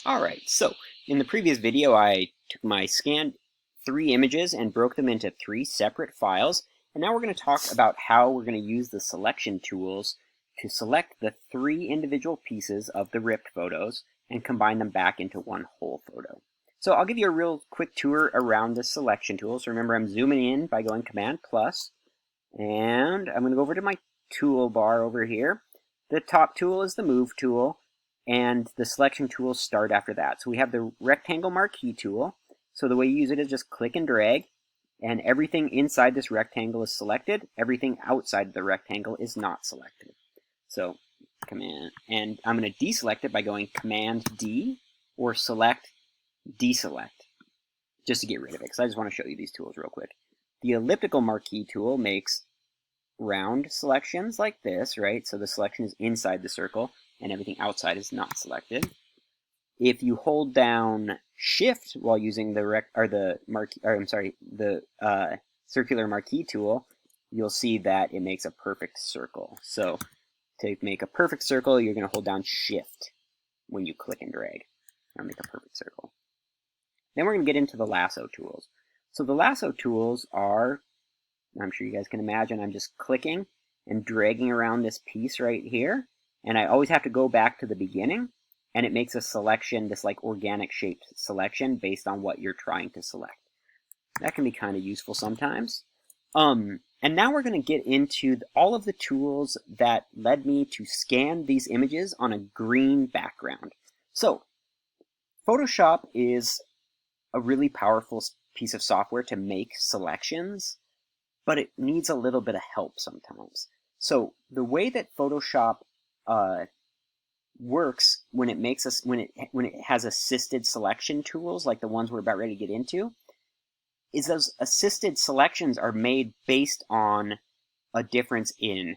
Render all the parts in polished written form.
Alright, so in the previous video I took my scanned 3 images and broke them into 3 separate files, and now we're going to talk about how we're going to use the selection tools to select the 3 individual pieces of the ripped photos and combine them back into one whole photo. So I'll give you a real quick tour around the selection tools. Remember, I'm zooming in by going Command+, and I'm going to go over to my toolbar over here. The top tool is the Move tool, and the selection tools start after that. So we have the rectangle marquee tool. So the way you use it is just click and drag, and everything inside this rectangle is selected. Everything outside the rectangle is not selected. So Command, and I'm going to deselect it by going Command D or Select Deselect, just to get rid of it, because I just want to show you these tools real quick. The elliptical marquee tool makes round selections like this, right? So the selection is inside the circle, and everything outside is not selected. If you hold down Shift while using the circular marquee tool, you'll see that it makes a perfect circle. So to make a perfect circle, you're going to hold down Shift when you click and drag. That'll make a perfect circle. Then we're going to get into the lasso tools. So the lasso tools are, I'm sure you guys can imagine, I'm just clicking and dragging around this piece right here. And I always have to go back to the beginning, and it makes a selection, this like organic shaped selection based on what you're trying to select. That can be kind of useful sometimes. And now we're going to get into all of the tools that led me to scan these images on a green background. So Photoshop is a really powerful piece of software to make selections, but it needs a little bit of help sometimes. So the way that Photoshop works when it has assisted selection tools like the ones we're about ready to get into, is those assisted selections are made based on a difference in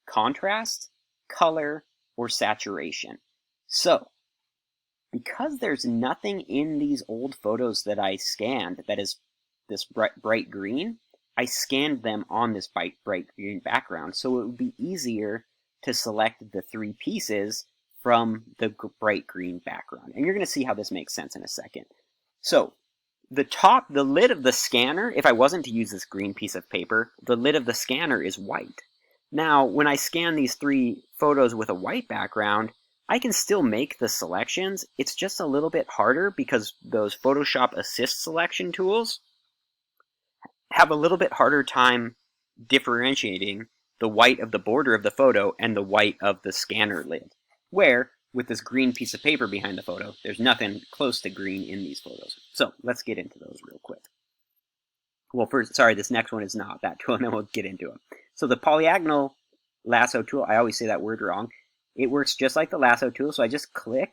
contrast, color, or saturation. So because there's nothing in these old photos that I scanned that is this bright green, I scanned them on this bright green background, so it would be easier to select the 3 pieces from the bright green background. And you're going to see how this makes sense in a second. So the lid of the scanner, if I wasn't to use this green piece of paper, the lid of the scanner is white. Now, when I scan these 3 photos with a white background, I can still make the selections. It's just a little bit harder because those Photoshop Assist selection tools have a little bit harder time differentiating the white of the border of the photo and the white of the scanner lid. Where, with this green piece of paper behind the photo, there's nothing close to green in these photos. So let's get into those real quick. Well, first, sorry, this next one is not that tool, and then we'll get into them. So the polyagonal lasso tool, I always say that word wrong. It works just like the lasso tool, so I just click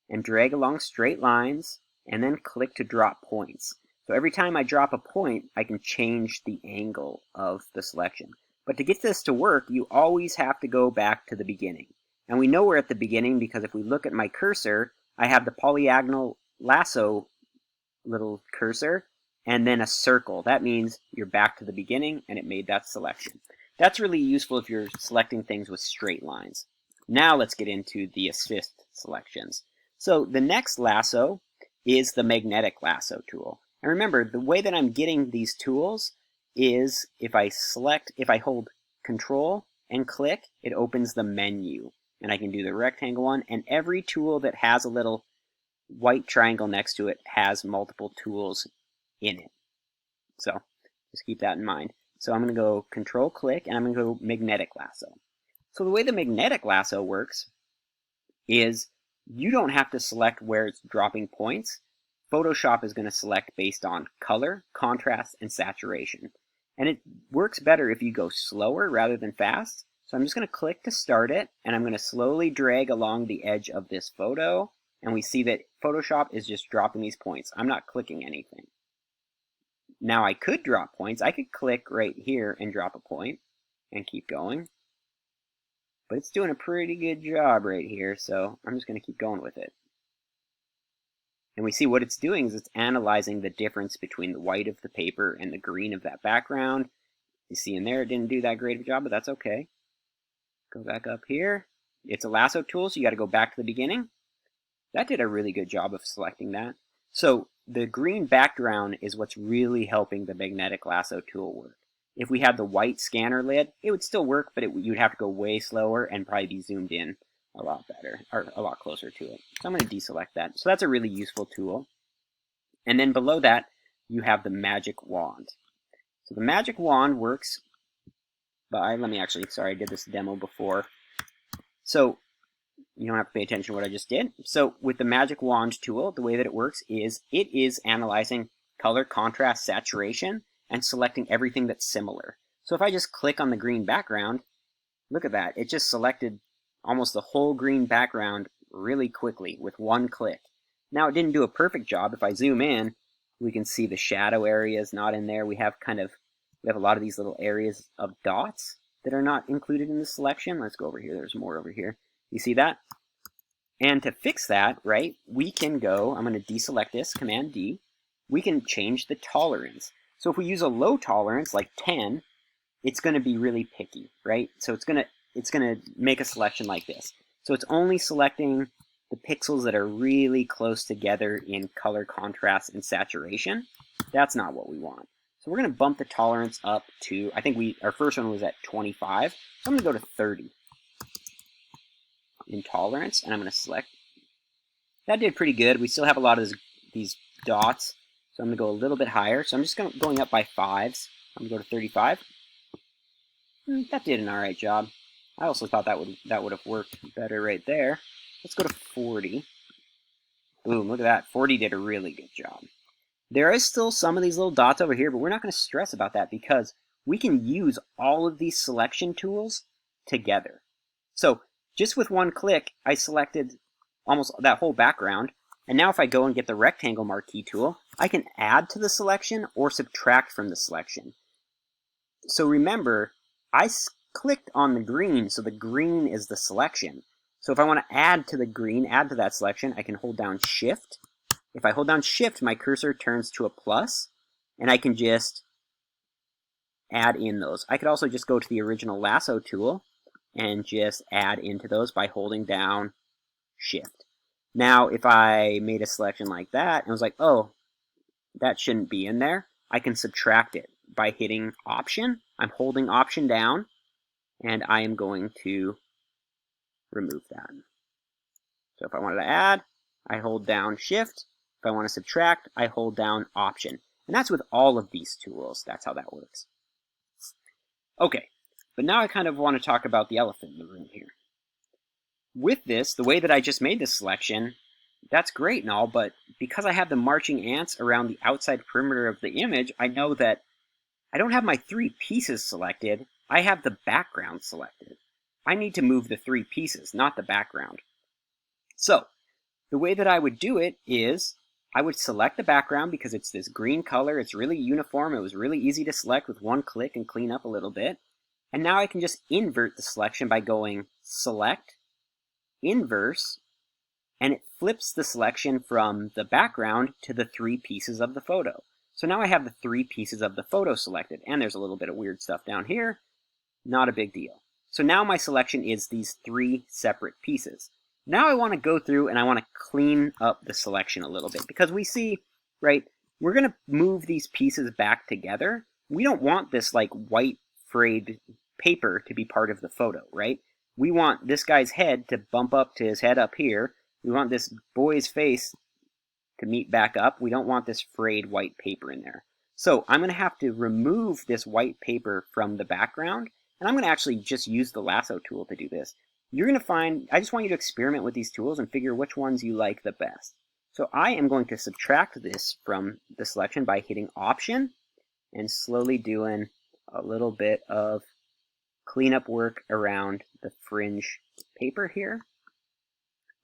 and drag along straight lines, and then click to drop points. So every time I drop a point, I can change the angle of the selection. But to get this to work, you always have to go back to the beginning. And we know we're at the beginning because if we look at my cursor, I have the polyagonal lasso little cursor, and then a circle. That means you're back to the beginning, and it made that selection. That's really useful if you're selecting things with straight lines. Now let's get into the assist selections. So the next lasso is the magnetic lasso tool. And remember, the way that I'm getting these tools is if I hold Control and click, it opens the menu. And I can do the rectangle one, and every tool that has a little white triangle next to it has multiple tools in it. So just keep that in mind. So I'm going to go Control click, and I'm going to go magnetic lasso. So the way the magnetic lasso works is you don't have to select where it's dropping points. Photoshop is going to select based on color, contrast, and saturation. And it works better if you go slower rather than fast. So I'm just going to click to start it, and I'm going to slowly drag along the edge of this photo, and we see that Photoshop is just dropping these points. I'm not clicking anything. Now I could drop points. I could click right here and drop a point and keep going. But it's doing a pretty good job right here, so I'm just going to keep going with it. And we see what it's doing is it's analyzing the difference between the white of the paper and the green of that background. You see in there it didn't do that great of a job, but that's okay. Go back up here. It's a lasso tool, so you got to go back to the beginning. that did a really good job of selecting that. So the green background is what's really helping the magnetic lasso tool work. If we had the white scanner lid, it would still work, but you'd have to go way slower and probably be zoomed in a lot better, or a lot closer to it. So I'm going to deselect that. So that's a really useful tool. And then below that, you have the magic wand. So the magic wand works by, sorry, I did this demo before. So you don't have to pay attention to what I just did. So with the magic wand tool, the way that it works is it is analyzing color, contrast, saturation, and selecting everything that's similar. So if I just click on the green background, look at that. It just selected almost the whole green background really quickly with one click. Now it didn't do a perfect job. If I zoom in, we can see the shadow areas not in there. We have a lot of these little areas of dots that are not included in the selection. Let's go over here. There's more over here. You see that? And to fix that, right, we can go, I'm going to deselect this, Command D. We can change the tolerance. So if we use a low tolerance, like 10, it's going to be really picky, right? So it's going to make a selection like this. So it's only selecting the pixels that are really close together in color, contrast, and saturation. That's not what we want. So we're going to bump the tolerance up to, I think our first one was at 25. So I'm going to go to 30 in tolerance, and I'm going to select. That did pretty good. We still have a lot of these dots, so I'm going to go a little bit higher. So I'm just going up by 5s. I'm going to go to 35. That did an alright job. I also thought that would have worked better right there. Let's go to 40. Boom, look at that. 40 did a really good job. There is still some of these little dots over here, but we're not going to stress about that because we can use all of these selection tools together. So just with one click, I selected almost that whole background. And now if I go and get the rectangle marquee tool, I can add to the selection or subtract from the selection. So remember, I clicked on the green, so the green is the selection. So if I want to add to the green, add to that selection, I can hold down Shift. If I hold down Shift, my cursor turns to a plus, and I can just add in those. I could also just go to the original lasso tool and just add into those by holding down Shift. Now, if I made a selection like that and was like, oh, that shouldn't be in there, I can subtract it by hitting Option. I'm holding Option down, and I am going to remove that. So if I wanted to add, I hold down Shift. If I want to subtract, I hold down Option. And that's with all of these tools. That's how that works. Okay, but now I kind of want to talk about the elephant in the room here. With this, the way that I just made this selection, that's great and all, but because I have the marching ants around the outside perimeter of the image, I know that I don't have my 3 pieces selected. I have the background selected. I need to move the 3 pieces, not the background. So, the way that I would do it is I would select the background because it's this green color. It's really uniform. It was really easy to select with one click and clean up a little bit. And now I can just invert the selection by going Select, Inverse, and it flips the selection from the background to the 3 pieces of the photo. So now I have the 3 pieces of the photo selected, and there's a little bit of weird stuff down here. Not a big deal. So now my selection is these 3 separate pieces. Now I want to go through and I want to clean up the selection a little bit because we see, right, we're going to move these pieces back together. We don't want this like white frayed paper to be part of the photo, right? We want this guy's head to bump up to his head up here. We want this boy's face to meet back up. We don't want this frayed white paper in there. So I'm going to have to remove this white paper from the background, and I'm going to actually just use the lasso tool to do this. You're going to find, I just want you to experiment with these tools and figure which ones you like the best. So I am going to subtract this from the selection by hitting Option and slowly doing a little bit of cleanup work around the fringe paper here.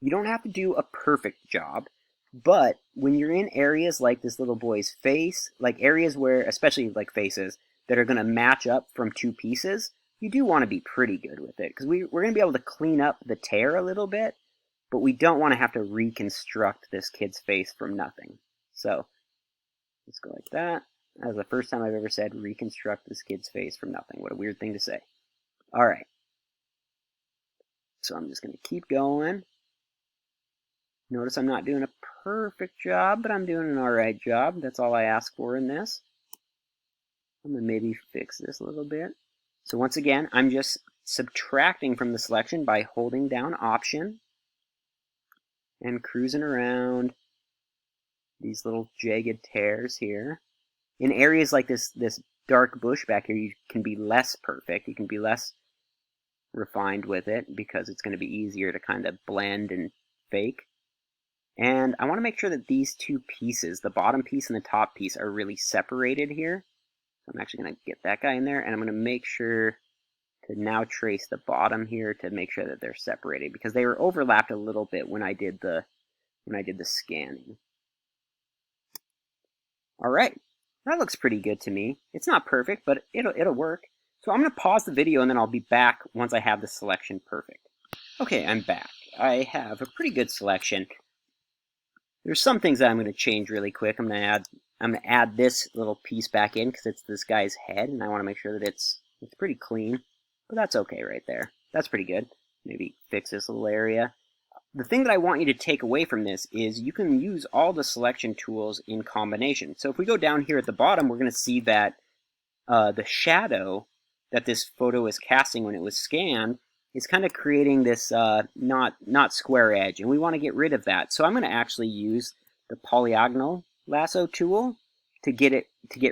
You don't have to do a perfect job, but when you're in areas like this little boy's face, like areas where, especially like faces, that are going to match up from 2 pieces, you do want to be pretty good with it, because we're going to be able to clean up the tear a little bit, but we don't want to have to reconstruct this kid's face from nothing. So, let's go like that. That was the first time I've ever said reconstruct this kid's face from nothing. What a weird thing to say. Alright. So I'm just going to keep going. Notice I'm not doing a perfect job, but I'm doing an alright job. That's all I ask for in this. I'm going to maybe fix this a little bit. So once again, I'm just subtracting from the selection by holding down Option and cruising around these little jagged tears here. In areas like this dark bush back here, you can be less perfect. You can be less refined with it because it's going to be easier to kind of blend and fake. And I want to make sure that these two pieces, the bottom piece and the top piece, are really separated here. So I'm actually going to get that guy in there, and I'm going to make sure to now trace the bottom here to make sure that they're separated, because they were overlapped a little bit when I did the scanning. All right, that looks pretty good to me. It's not perfect, but it'll work. So I'm going to pause the video, and then I'll be back once I have the selection perfect. Okay, I'm back. I have a pretty good selection. There's some things that I'm going to change really quick. I'm going to add this little piece back in because it's this guy's head, and I want to make sure that it's pretty clean. But that's okay right there. That's pretty good. Maybe fix this little area. The thing that I want you to take away from this is you can use all the selection tools in combination. So if we go down here at the bottom, we're going to see that the shadow that this photo is casting when it was scanned is kind of creating this not square edge, and we want to get rid of that. So I'm going to actually use the polygonal lasso tool to get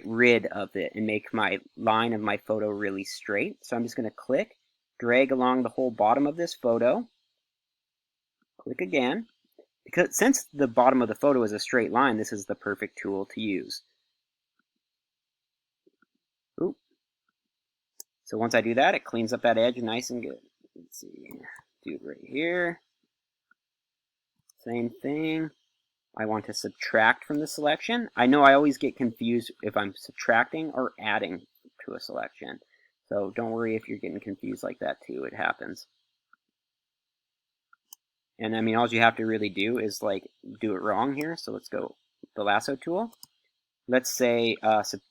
rid of it and make my line of my photo really straight. So I'm just going to click, drag along the whole bottom of this photo, click again. Because since the bottom of the photo is a straight line, this is the perfect tool to use. Ooh. So once I do that, it cleans up that edge nice and good. Let's see, do it right here. Same thing. I want to subtract from the selection. I know I always get confused if I'm subtracting or adding to a selection. So don't worry if you're getting confused like that too. It happens. And I mean, all you have to really do is like do it wrong here. So let's go the lasso tool. Let's say,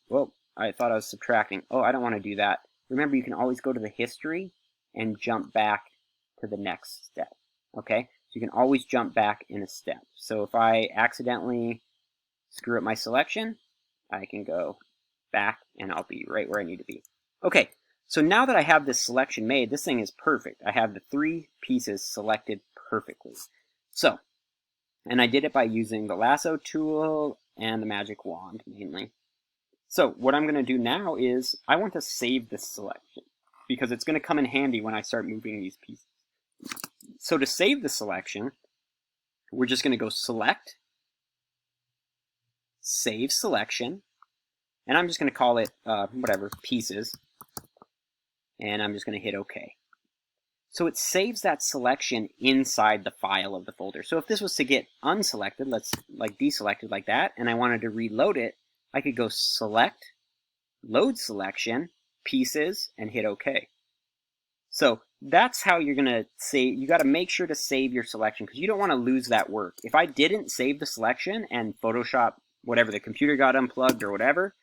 well, I thought I was subtracting. Oh, I don't want to do that. Remember, you can always go to the history and jump back to the next step. Okay? So you can always jump back in a step. So if I accidentally screw up my selection, I can go back and I'll be right where I need to be. Okay, so now that I have this selection made, this thing is perfect. I have the 3 pieces selected perfectly. So, and I did it by using the lasso tool and the magic wand mainly. So what I'm going to do now is I want to save this selection because it's going to come in handy when I start moving these pieces. So to save the selection, we're just going to go Select, Save Selection, and I'm just going to call it, whatever, Pieces, and I'm just going to hit OK. So it saves that selection inside the file of the folder. So if this was to get unselected, let's like deselected like that, and I wanted to reload it, I could go Select, Load Selection, Pieces, and hit OK. So that's how you're going to save. You got to make sure to save your selection because you don't want to lose that work. If I didn't save the selection and Photoshop, whatever, the computer got unplugged or whatever,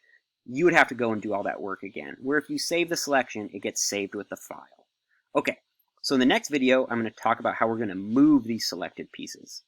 you would have to go and do all that work again. Where if you save the selection, it gets saved with the file. Okay, so in the next video, I'm going to talk about how we're going to move these selected pieces.